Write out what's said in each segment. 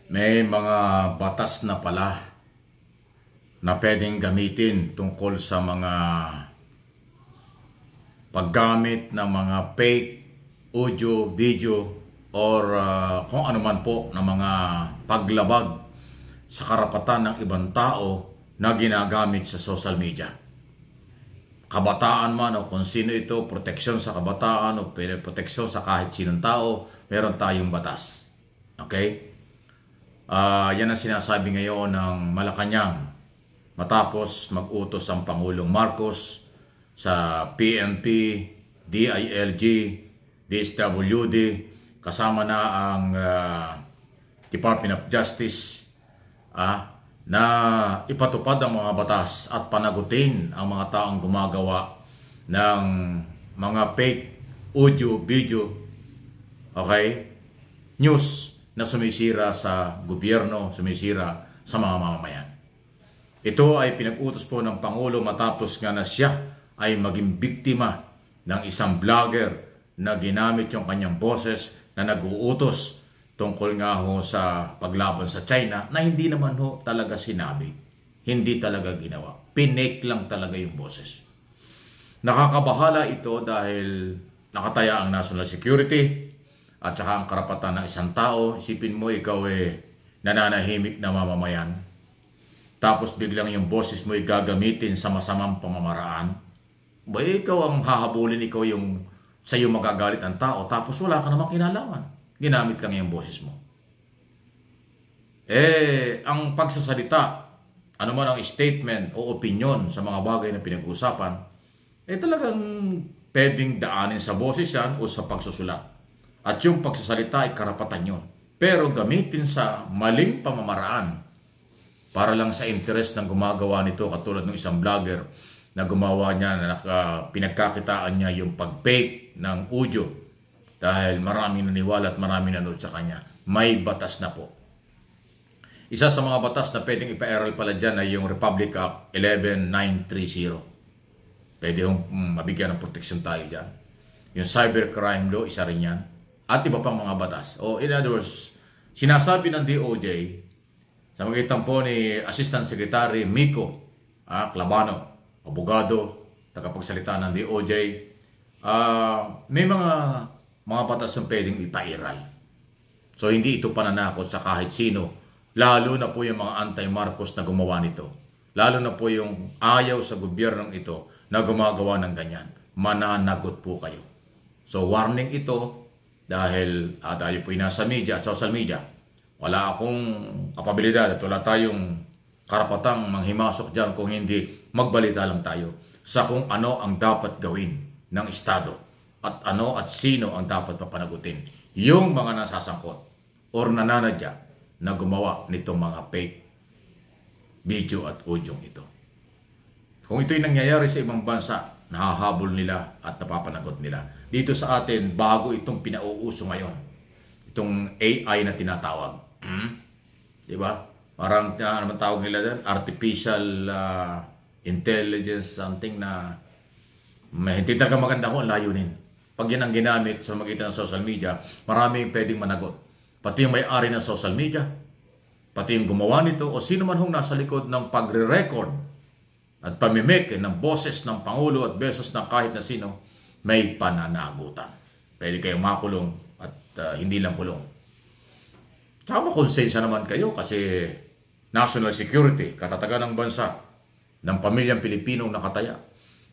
May mga batas na pala na pwedeng gamitin tungkol sa mga paggamit ng mga fake audio, video, or kung ano man po na mga paglabag sa karapatan ng ibang tao na ginagamit sa social media. Kabataan man o kung sino ito, proteksyon sa kabataan o proteksyon sa kahit sinong tao, meron tayong batas. Okay? Yan ang sinasabi ngayon ng Malacanang matapos mag-utos ang Pangulong Marcos sa PNP, DILG, DSWD, kasama na ang Department of Justice na ipatupad ang mga batas at panagutin ang mga taong gumagawa ng mga fake audio, video, okay, news na sumisira sa gobyerno, sumisira sa mga mamamayan. Ito ay pinag-utos po ng Pangulo matapos nga na siya ay maging biktima ng isang vlogger na ginamit yung kanyang boses na nag-uutos tungkol nga ho sa paglaban sa China na hindi naman ho talaga sinabi, hindi talaga ginawa. Pinake lang talaga yung boses. Nakakabahala ito dahil nakataya ang national security at saka ang karapatan ng isang tao. Isipin mo ikaw nananahimik na mamamayan. Tapos biglang yung boses mo gagamitin sa masamang pamamaraan. Ba ikaw ang hahabulin, ikaw yung sa iyo magagalit ang tao tapos wala ka namang kinalaman. Ginamit lang yung boses mo. Ang pagsasalita, ano man ang statement o opinion sa mga bagay na pinag-uusapan, talagang pwedeng daanin sa boses yan o sa pagsusulat. At yung pagsasalita ay karapatan yun. Pero gamitin sa maling pamamaraan para lang sa interest ng gumagawa nito, katulad ng isang vlogger na gumawa niya na pinagkakitaan niya yung pag-fake ng audio dahil maraming naniwala at maraming nanood sa kanya. May batas na po. Isa sa mga batas na pwedeng ipa-aral pala dyan ay yung Republic Act 11930. Pwede yung mabigyan ng proteksyon tayo dyan. Yung cybercrime law, isa rin yan. At iba pang mga batas. O in other words, sinasabi ng DOJ sa magitan po ni Assistant Secretary Miko Clabano, abogado, tagapagsalita ng DOJ, may mga batas na pwedeng ipairal. So hindi ito pananakot sa kahit sino, lalo na po yung mga anti-Marcos na gumawa nito. Lalo na po yung ayaw sa gobyernong ito na gumagawa ng ganyan. Mananagot po kayo. So warning ito dahil tayo po nasa media at social media. Wala akong kapabilidad at wala tayong karapatang manghimasok dyan kung hindi magbalita lang tayo sa kung ano ang dapat gawin ng Estado at ano at sino ang dapat papanagutin. Yung mga nasasangkot or nananadya na gumawa nitong mga fake video at audio ito. Kung ito'y nangyayari sa ibang bansa, nahahabol nila at napapanagot nila. Dito sa atin, bago itong pinauuso ngayon. Itong AI na tinatawag. Diba? Parang naman tawag nila dyan, artificial intelligence, something na hindi talaga maganda ko ang layunin. Pag yan ang ginamit sa magitan ng social media, maraming pwedeng managot. Pati yung may-ari ng social media, pati yung gumawa nito, o sino man hong nasa likod ng pagre-record at pamimik ng boses ng Pangulo at beses ng kahit na sino, may pananagutan. Pwede kayong makulong at hindi lang kulong. Tsaka makonsensya naman kayo kasi national security, katatagan ng bansa, ng pamilyang Pilipinong nakataya.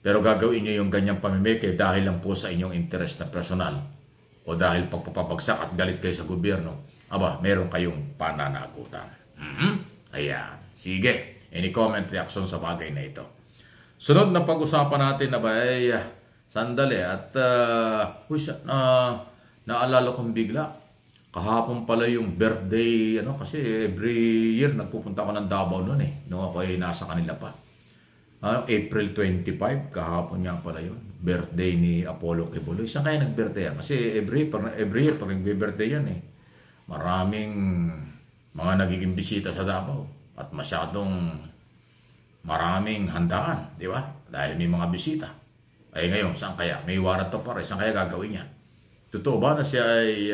Pero gagawin nyo yung ganyang pamimike dahil lang po sa inyong interest na personal o dahil pagpapabagsak at galit kayo sa gobyerno, meron kayong pananagutan. Ayan. Sige. Any comment, reaction sa bagay na ito? Sunod na pag-usapan natin na sandali at naalala kong bigla. Kahapon pala yung birthday, kasi every year nagpupunta ako ng Davao noon nung ako ay nasa kanila pa. April 25, kahapon niya pala yun. Birthday ni Apollo Quiboloy. Saan kaya nag-birthday yan? Kasi every year pag nag-birthday yan maraming mga nagiging bisita sa Davao. At masyadong maraming handaan, di ba? Dahil may mga bisita. Ngayon, saan kaya? May warrant of arrest. Saan kaya gagawin yan? Totoo ba na siya ay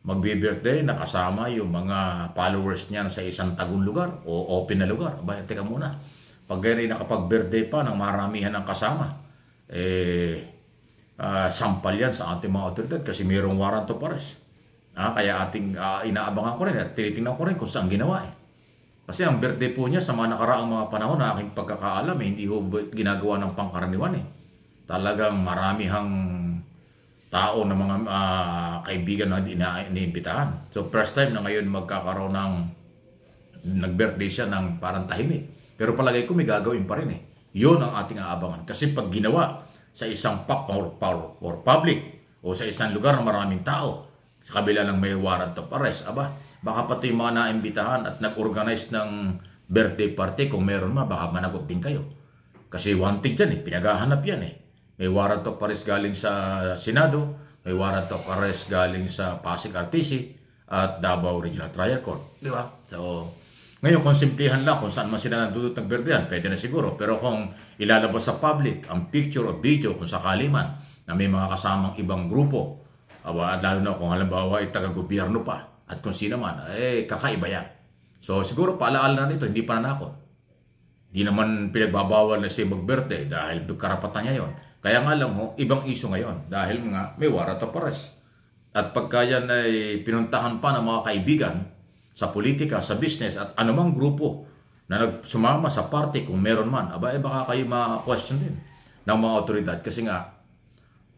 magbi-birthday, nakasama yung mga followers niyan sa isang tagong lugar o open na lugar. Aba, teka muna. Pag gano'y nakapag-birthday pa ng maramihan ng kasama, sampal yan sa ating mga otoridad kasi mayroong warrant of arrest. Kaya ating inaabangan ko rin at tinitingnan ko rin kung saan ginawa eh. Kasi ang birthday po niya sa mga nakaraang mga panahon na aking pagkakaalam hindi ho ginagawa ng pangkaraniwan eh. Talagang maramihang tao na mga kaibigan na iniimbitahan. So first time na ngayon magkakaroon ng nag-birthday siya ng parang tahimik. Pero palagay ko may gagawin pa rin eh. Yun ang ating aabangan. Kasi pag ginawa sa isang or public o sa isang lugar na maraming tao, sa kabila ng may warrant of arrest, baka pati mga naimbitahan at nag-organize ng birthday party kung meron baka managot din kayo. Kasi wanted yan eh, pinaghahanap yan eh. May warrant of arrest galing sa Senado, may warrant of arrest galing sa Pasig RTC at Davao Regional Trial Court. Di ba? So, ngayon kung simplihan lang kung saan man sila nandudot ng birthdayan, pwede na siguro. Pero kung ilalabas sa public ang picture o video kung sakali man na may mga kasamang ibang grupo, at lalo na kung halimbawa ay taga-gobyerno pa at kung sino man, kakaiba yan. So siguro paalaala na nito, hindi pa nanakot. Hindi naman pinagbabawal na siya mag-birthday dahil karapatan niya yon. Kaya nga lang ibang issue ngayon dahil nga may warrant of arrest. At pagka yan ay pinuntahan pa ng mga kaibigan sa politika, sa business at anumang grupo na nagsumama sa party kung meron man, baka kayo ma-question din ng mga otoridad kasi nga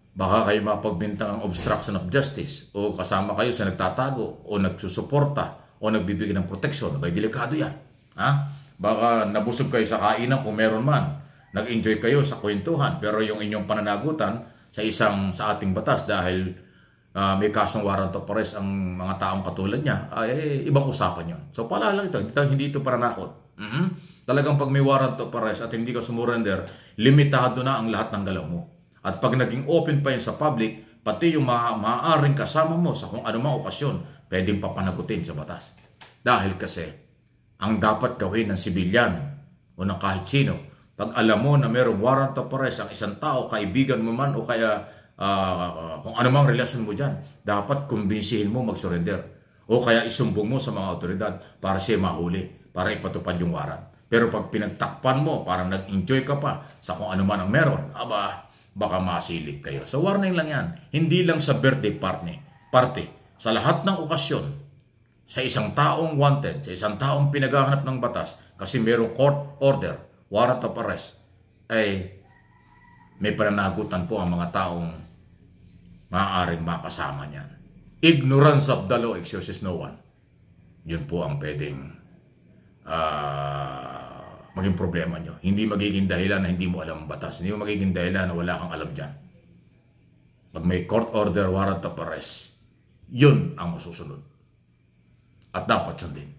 baka kayo mapagbintang ng obstruction of justice o kasama kayo sa nagtatago o nagsusuporta o nagbibigay ng proteksyon. Delikado yan. Baka nabusog kayo sa kainan kung meron man. Nag-enjoy kayo sa kwentuhan pero yung inyong pananagutan sa ating batas dahil may kasong warrant of arrest ang mga taong katulad niya, ibang usapan yon. So paalala ito, hindi ito paranakot. Talagang pag may warrant of arrest at hindi ka sumurrender, limitado na ang lahat ng galaw mo. At pag naging open pa yun sa public, pati yung maaaring kasama mo sa kung anumang okasyon, pwedeng papanagutin sa batas. Dahil kasi, ang dapat gawin ng sibilyan o ng kahit sino, pag alam mo na mayroong warrant of arrest ang isang tao, kaibigan mo man o kaya kung anumang relasyon mo dyan, dapat kumbinsihin mo mag-surrender. O kaya isumbong mo sa mga otoridad para siya mahuli, para ipatupad yung warrant. Pero pag pinagtakpan mo, parang nag-enjoy ka pa sa kung ano man ang meron, baka masilip kayo. So warning lang yan. Hindi lang sa birthday party. Sa lahat ng okasyon, sa isang taong wanted, sa isang taong pinaghahanap ng batas, kasi mayroong court order, warrant of arrest, may pananagutan po ang mga taong maaaring makasama niyan. Ignorance of the law excuses no one. Yun po ang pwedeng maging problema nyo. Hindi magiging dahilan na hindi mo alam ang batas. Hindi mo magiging dahilan na wala kang alam dyan. Pag may court order, warrant of arrest, yun ang masusunod. At dapat sundin.